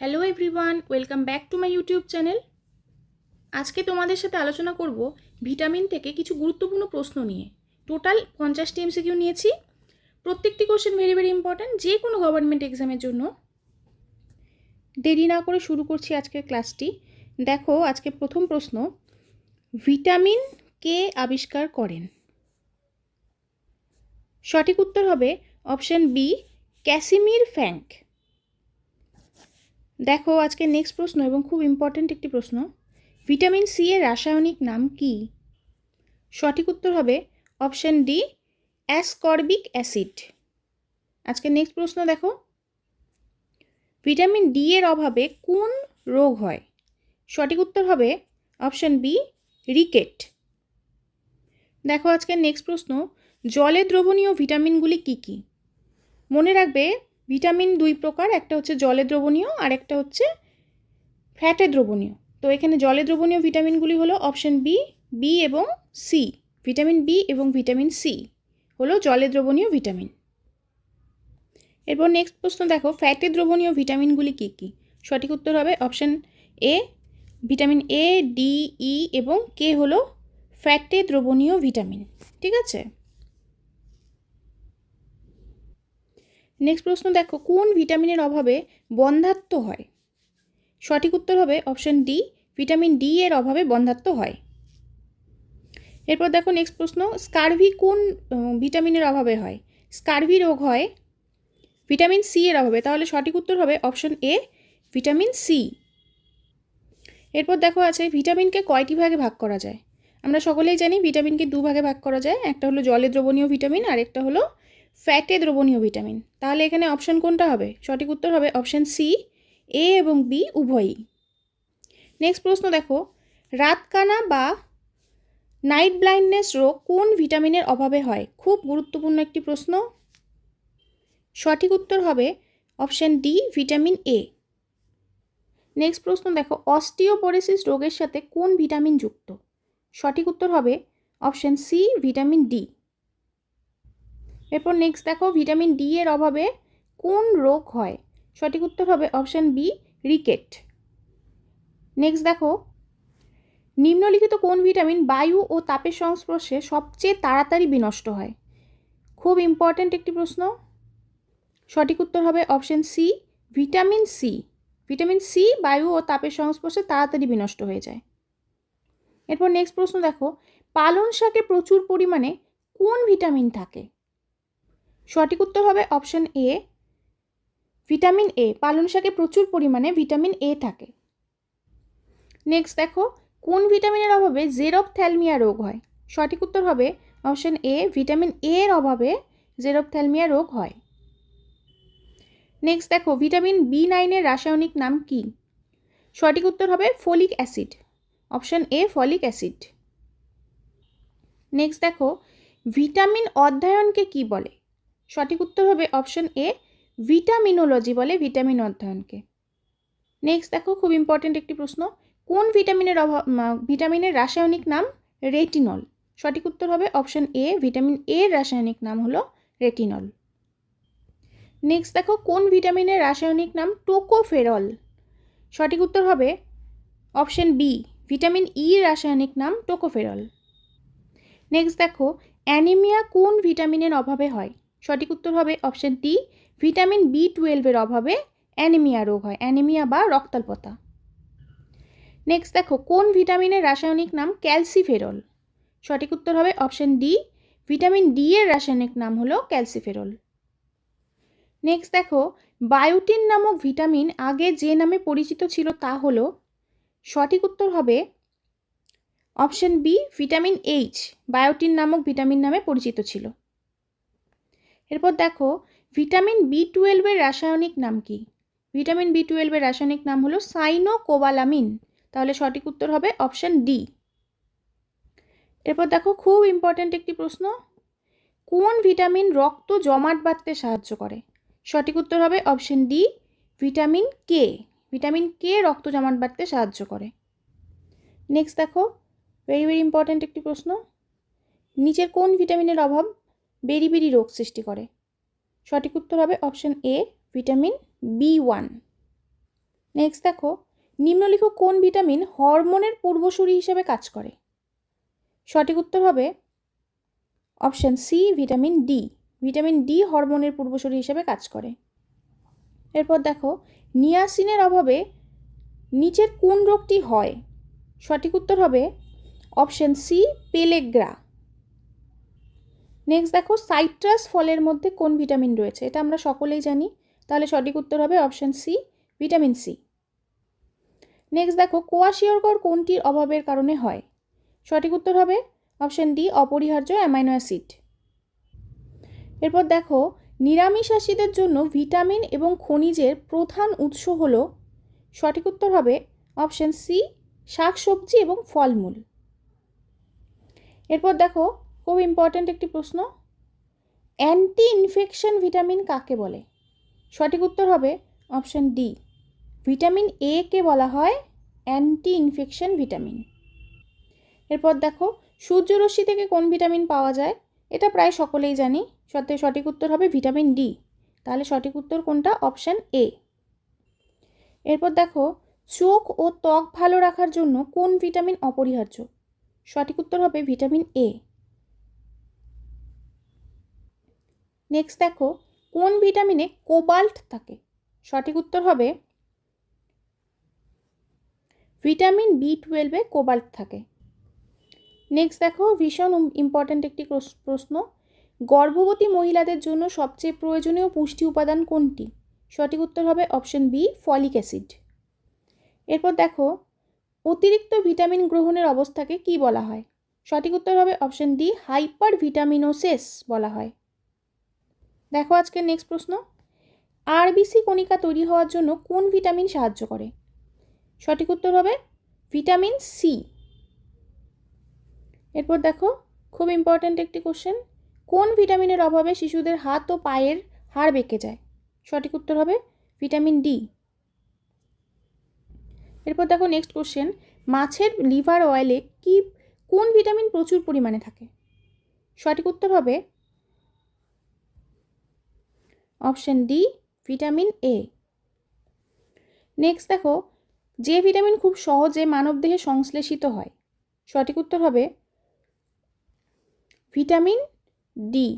Hello everyone, welcome back to my YouTube channel. আজকে তোমাদের সাথে আলোচনা করব ভিটামিন থেকে কিছু গুরুত্বপূর্ণ প্রশ্ন নিয়ে। টোটাল 50টি এমসিকিউ নিয়েছি। প্রত্যেকটি কোশ্চেন ভেরি ভেরি ইম্পর্ট্যান্ট যে কোনো গভর্নমেন্ট এক্সামের জন্য। দেরি না করে শুরু করছি আজকের ক্লাসটি। দেখো আজকে প্রথম প্রশ্ন, ভিটামিন কে আবিষ্কার করেন? সঠিক উত্তর হবে অপশন বি, ক্যাসিমির ফ্র্যাঙ্ক। দেখো আজকে নেক্সট প্রশ্ন এবং খুব ইম্পর্ট্যান্ট একটি প্রশ্ন, ভিটামিন সি এর রাসায়নিক নাম কি? সঠিক উত্তর হবে অপশন ডি, অ্যাসকর্বিক অ্যাসিড। আজকে নেক্সট প্রশ্ন দেখো, ভিটামিন ডি এর অভাবে কোন রোগ হয়? সঠিক উত্তর হবে অপশন বি, রিকেট। দেখো আজকে নেক্সট প্রশ্ন, জলে দ্রবণীয় ভিটামিনগুলি কি কি? মনে রাখবে ভিটামিন দুই প্রকার, একটা হচ্ছে জলে দ্রবণীয় আর একটা হচ্ছে ফ্যাটে দ্রবণীয়। তো এখানে জলে দ্রবণীয় ভিটামিনগুলি হলো অপশন বি, বি এবং সি। ভিটামিন বি এবং ভিটামিন সি হলো জলে দ্রবণীয় ভিটামিন। এরপর নেক্সট প্রশ্ন দেখো, ফ্যাটে দ্রবণীয় ভিটামিনগুলি কী কী? সঠিক উত্তর হবে option A, vitamin A, D, E এবং কে হলো ফ্যাটে দ্রবণীয় ভিটামিন। ঠিক আছে, নেক্সট প্রশ্ন দেখো, কোন ভিটামিনের অভাবে বন্ধ্যাত্ব হয়? সঠিক উত্তর হবে অপশন ডি, ভিটামিন ডি এর অভাবে বন্ধ্যাত্ব হয়। এরপর দেখো নেক্সট প্রশ্ন, স্কারভি কোন ভিটামিনের অভাবে হয়? স্কারভি রোগ হয় ভিটামিন সি এর অভাবে। তাহলে সঠিক উত্তর হবে অপশন এ, ভিটামিন সি। এরপর দেখো আছে, ভিটামিনকে কয়টি ভাগে ভাগ করা যায়? আমরা সকলেই জানি ভিটামিনকে দুভাগে ভাগ করা যায়, একটা হলো জলে দ্রবণীয় ভিটামিন আর একটা হলো ফ্যাটে দ্রবণীয় ভিটামিন। তাহলে এখানে অপশন কোনটা হবে? সঠিক উত্তর হবে অপশন সি, এ এবং বি উভয়ই। নেক্সট প্রশ্ন দেখো, রাতকানা বা নাইট ব্লাইন্ডনেস রোগ কোন ভিটামিনের অভাবে হয়? খুব গুরুত্বপূর্ণ একটি প্রশ্ন। সঠিক উত্তর হবে option D, vitamin A. Next প্রশ্ন দেখো, অস্টিওপোরোসিস রোগের সাথে কোন ভিটামিন যুক্ত? সঠিক উত্তর হবে অপশন সি, ভিটামিন ডি। এরপর নেক্সট দেখো, ভিটামিন ডি এর অভাবে কোন রোগ হয়? সঠিক উত্তর হবে অপশন বি, রিকেট। নেক্সট দেখো, নিম্নলিখিত কোন ভিটামিন বায়ু ও তাপের সংস্পর্শে সবচেয়ে তাড়াতাড়ি বিনষ্ট হয়? খুব ইম্পর্ট্যান্ট একটি প্রশ্ন। সঠিক উত্তর হবে option C, vitamin C. Vitamin C বায়ু ও তাপের সংস্পর্শে তাড়াতাড়ি বিনষ্ট হয়ে যায়। এরপর নেক্সট প্রশ্ন দেখো, পালং শাকে প্রচুর পরিমাণে কোন ভিটামিন থাকে? সঠিক উত্তর হবে অপশন এ, ভিটামিন এ। পালং শাকে প্রচুর পরিমাণে ভিটামিন এ থাকে। নেক্সট দেখো, কোন ভিটামিনের অভাবে জেরপ্থ্যালমিয়া রোগ হয়? সঠিক উত্তর হবে অপশন এ, ভিটামিন এ এর অভাবে জেরপ্থ্যালমিয়া রোগ হয়। নেক্সট দেখো, ভিটামিন বি9 এর রাসায়নিক নাম কি? সঠিক উত্তর হবে folic acid. Option A, folic acid. Next দেখো, ভিটামিন অধ্যয়নকে কি বলে? সঠিক উত্তর হবে অপশন এ, ভিটামিনোলজি বলে ভিটামিন অধ্যয়নকে। নেক্সট দেখো, খুব ইম্পর্টেন্ট একটি প্রশ্ন, কোন ভিটামিনের রাসায়নিক নাম রেটিনল? সঠিক উত্তর হবে অপশন এ, ভিটামিন এর রাসায়নিক নাম হলো রেটিনল। নেক্সট দেখো, কোন ভিটামিনের রাসায়নিক নাম টোকোফেরল? সঠিক উত্তর হবে অপশন বি, ভিটামিন ই রাসায়নিক নাম টোকোফেরল। নেক্সট দেখো, অ্যানিমিয়া কোন ভিটামিনের অভাবে হয়? সঠিক উত্তর হবে অপশন ডি, ভিটামিন বি12 অভাবে অ্যানিমিয়া রোগ হয়, অ্যানিমিয়া বা রক্তাল্পতা। নেক্সট দেখো, কোন ভিটামিনের রাসায়নিক নাম ক্যালসিফেরল? সঠিক উত্তর হবে অপশন ডি, ভিটামিন ডি এর রাসায়নিক নাম হলো ক্যালসিফেরল। নেক্সট দেখো, বায়োটিন নামক ভিটামিন আগে যে নামে পরিচিত ছিল তা হলো? সঠিক উত্তর হবে option B, vitamin H. Biotin নামক ভিটামিন নামে পরিচিত ছিল। এরপর দেখো, ভিটামিন বি12 রাসায়নিক নাম কি? ভিটামিন বি12 রাসায়নিক নাম হলো সাইনোকোবালামিন। তাহলে সঠিক উত্তর হবে অপশন ডি। এরপর দেখো, খুব ইম্পর্ট্যান্ট একটি প্রশ্ন, কোন ভিটামিন রক্ত জমাট বাঁধতে সাহায্য করে? সঠিক উত্তর হবে option D, vitamin K. Vitamin K রক্ত জমাট বাঁধতে সাহায্য করে। নেক্সট দেখো, ভেরি ভেরি ইম্পর্ট্যান্ট একটি প্রশ্ন, নিচের কোন ভিটামিনের অভাব বেরিবেরি রোগ সৃষ্টি করে? সঠিক উত্তর হবে option A, vitamin B one. Next দেখো, নিম্নলিখিত কোন ভিটামিন হরমোনের পূর্বসূরি হিসেবে কাজ করে? সঠিক উত্তর হবে option C, vitamin D. Vitamin D হরমোনের পূর্বসূরি হিসেবে কাজ করে। এরপর দেখো, নিয়াসিনের অভাবে নিচের কোন রোগটি হয়? সঠিক উত্তর হবে অপশন সি, পেলেগ্রা। নেক্সট দেখো, সাইট্রাস ফলের মধ্যে কোন ভিটামিন রয়েছে? এটা আমরা সকলেই জানি, তাহলে সঠিক উত্তর হবে option C, vitamin C. Next দেখো, কোয়াশিয়রকর কোনটির অভাবের কারণে হয়? সঠিক উত্তর হবে অপশন ডি, অপরিহার্য অ্যামাইনো অ্যাসিড। এরপর দেখো, নিরামিষাশীদের জন্য ভিটামিন এবং খনিজের প্রধান উৎস হল? সঠিক উত্তর হবে অপশন সি, শাকসবজি এবং ফলমূল। এরপর দেখো, খুব ইম্পর্ট্যান্ট একটি প্রশ্ন, অ্যান্টি ইনফেকশন ভিটামিন কাকে বলে? সঠিক উত্তর হবে অপশন ডি, ভিটামিন এ কে বলা হয় অ্যান্টি ইনফেকশন ভিটামিন। এরপর দেখো, সূর্যরশ্মি থেকে কোন ভিটামিন পাওয়া যায়? এটা প্রায় সকলেই জানি, সঠিক উত্তর হবে ভিটামিন ডি। তাহলে সঠিক উত্তর কোনটা? Option A. এরপর দেখো, চোখ ও ত্বক ভালো রাখার জন্য কোন ভিটামিন অপরিহার্য? সঠিক উত্তর হবে ভিটামিন এ। নেক্সট দেখো, কোন ভিটামিনে কোবাল্ট থাকে? সঠিক উত্তর হবে ভিটামিন বি12-এ কোবাল্ট থাকে। নেক্সট দেখো, ভীষণ ইম্পর্ট্যান্ট একটি প্রশ্ন, গর্ভবতী মহিলাদের জন্য সবচেয়ে প্রয়োজনীয় পুষ্টি উপাদান কোনটি? সঠিক উত্তর হবে অপশন বি, ফলিক অ্যাসিড। এরপর দেখো, অতিরিক্ত ভিটামিন গ্রহণের অবস্থাকে কি বলা হয়? সঠিক উত্তর হবে অপশন ডি, হাইপার ভিটামিনোসিস বলা হয়। দেখো আজকের নেক্সট প্রশ্ন, আরবিসি কণিকা তৈরি হওয়ার জন্য কোন ভিটামিন সাহায্য করে? সঠিক উত্তর হবে ভিটামিন সি। এরপর দেখো, খুব ইম্পর্ট্যান্ট একটি কোশ্চেন, কোন ভিটামিনের অভাবে শিশুদের হাত ও পায়ের হাড় বেঁকে যায়? সঠিক উত্তর হবে ভিটামিন ডি। এরপর দেখো নেক্সট কোশ্চেন, মাছের লিভার অয়েলে কোন ভিটামিন প্রচুর পরিমাণে থাকে? সঠিক উত্তর হবে option D, vitamin A. Next দেখো, যে ভিটামিন খুব সহজে মানবদেহে সংশ্লেষিত হয়? সঠিক উত্তর হবে ভিটামিন ডি।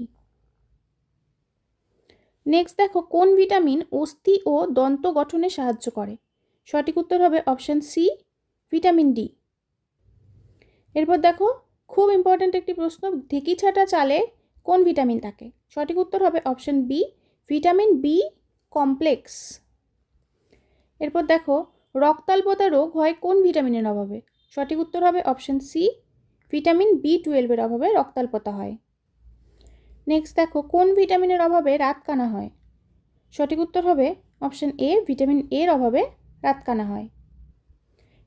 নেক্সট দেখো, কোন ভিটামিন অস্থি ও দন্ত গঠনে সাহায্য করে? সঠিক উত্তর হবে অপশন সি, ভিটামিন ডি। এরপর দেখো, খুব ইম্পর্ট্যান্ট একটি প্রশ্ন, ঢেঁকি ছাটা চালে কোন ভিটামিন থাকে? সঠিক উত্তর হবে option B, vitamin B complex. এরপর দেখো, রক্তাল্পতা রোগ হয় কোন ভিটামিনের অভাবে? সঠিক উত্তর হবে অপশন সি, ভিটামিন বি12-এর অভাবে রক্তাল্পতা হয়। নেক্সট দেখো, কোন ভিটামিনের অভাবে রাতকানা হয়? সঠিক উত্তর হবে অপশন এ, ভিটামিন এর অভাবে রাতকানা হয়।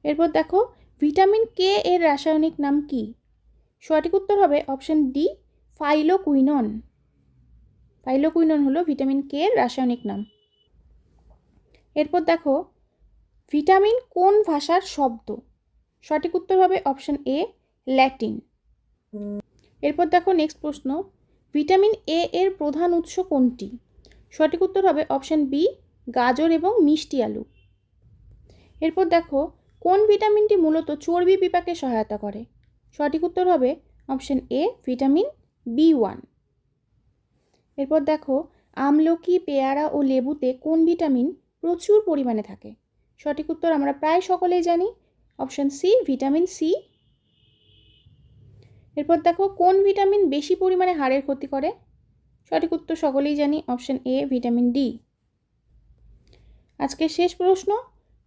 এরপর দেখো, ভিটামিন কে এর রাসায়নিক নাম কি? সঠিক উত্তর হবে অপশন ডি, ফাইলোকুইনন। ফাইলোকুইনন হলো ভিটামিন কে এর রাসায়নিক নাম। এরপর দেখো, ভিটামিন কোন ভাষার শব্দ? সঠিক উত্তর হবে অপশন এ, ল্যাটিন। এরপর দেখো নেক্সট প্রশ্ন, ভিটামিন এ এর প্রধান উৎস কোনটি? সঠিক উত্তর হবে অপশন বি, গাজর এবং মিষ্টি আলু। এরপর দেখো, কোন ভিটামিনটি মূলত চর্বি বিপাকে সহায়তা করে? সঠিক উত্তর হবে অপশন এ, ভিটামিন বি1। এরপর দেখো, আমলকি, পেয়ারা ও লেবুতে কোন ভিটামিন প্রচুর পরিমাণে থাকে? সঠিক উত্তর আমরা প্রায় সকলেই জানি, অপশন সি, ভিটামিন সি। এরপর দেখো, কোন ভিটামিন বেশি পরিমাণে হাড়ের ক্ষতি করে? সঠিক উত্তর সকলেই জানি, অপশন এ, ভিটামিন ডি। আজকের শেষ প্রশ্ন,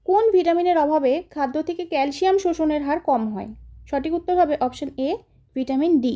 কোন ভিটামিনের অভাবে খাদ্য থেকে ক্যালসিয়াম শোষণের হার কম হয়? সঠিক উত্তর হবে অপশন এ, ভিটামিন ডি।